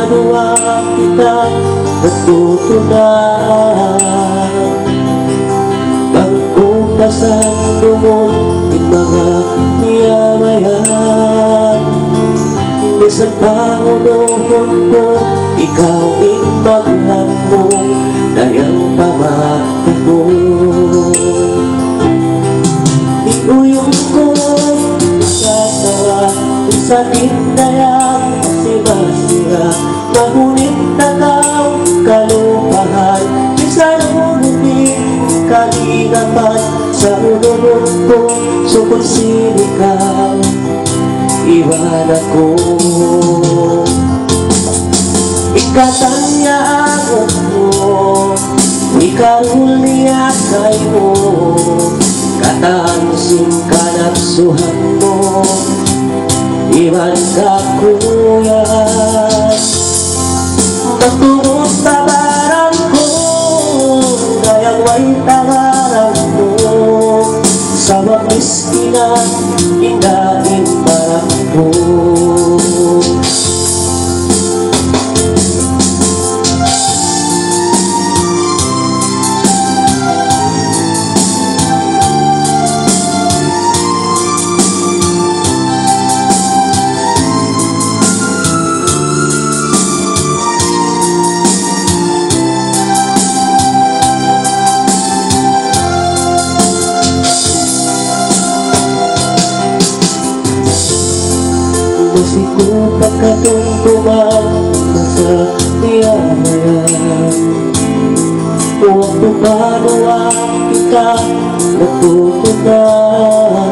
paano ang kita natutunan. Pagkumpasan dumon yung mga niyamayan. Minsan pangunuhon ko, ikaw imaghan mo, dayang pamata ko. Iuyong ko'y nagkatawa, kung sa tindayang masira-sira. Mahunit nakaw, kalupahan, minsan ngunit kalinapan. Sa ununod ko, sukot sinikaw, iwan ako. Ikatanya ako mo, ikarul niya kayo, katansin ka nagsuhan mo, iwan ka kuya. Magturot tabaran ko, dayang may tabaran mo, sa wakis inain barang ko. Masiko pagkatungtuman sa niyamayan. Huwag paano ang kita natutunan.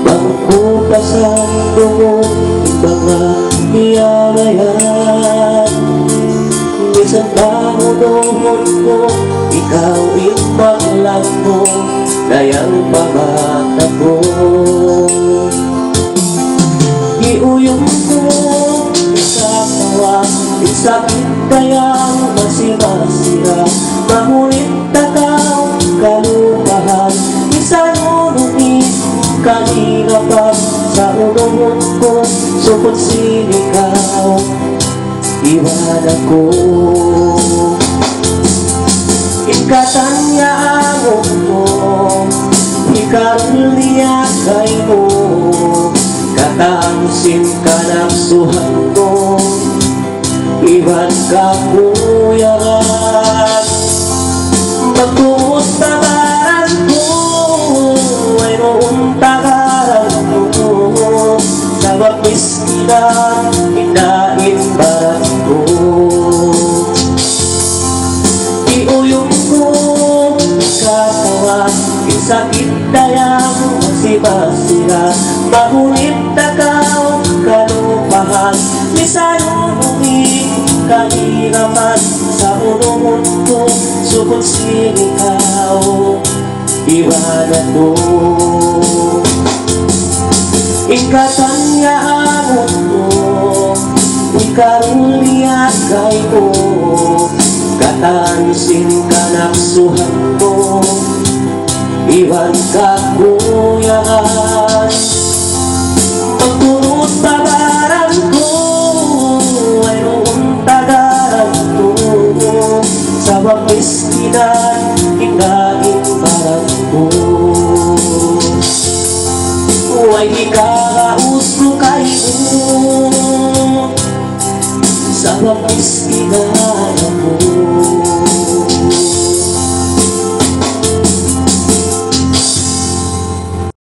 Pagkumpasan mo yung mga niyamayan. Minsan pangunuhon ko, ikaw imaghan mo, dayang pamata ko. Iuyong ko, ikakawa, isakit kayang masira-sira. Mahunit takaw, kalupahan, minsan ngunit kalinapan. Sa ununod ko, sukot sinikaw, iwan ako. Ikatanya ako mo, ikarul niya kayo, katansin ka nagsuhan mo, iwan ka kuya. Magtuot tabaran ko, ay noong tagaran ko, sa wakis inain barang ko. Iuyong ko, katawa, sakit dayang masira-sira. Mahunit takaw, kalupahan, minsan ngunit kalinapan. Sa ununod ko, sukot sinikaw, iwan ako. Ikatanya ako mo, ikarul niya kayo, katansin ka nagsuhan mo, iwan ka kuya. Pagturot tabaran ko, ay noong tagaran ko, sa wakis inain barang ko. Huwag ikaraos ko kayo, sa wakis inain ko.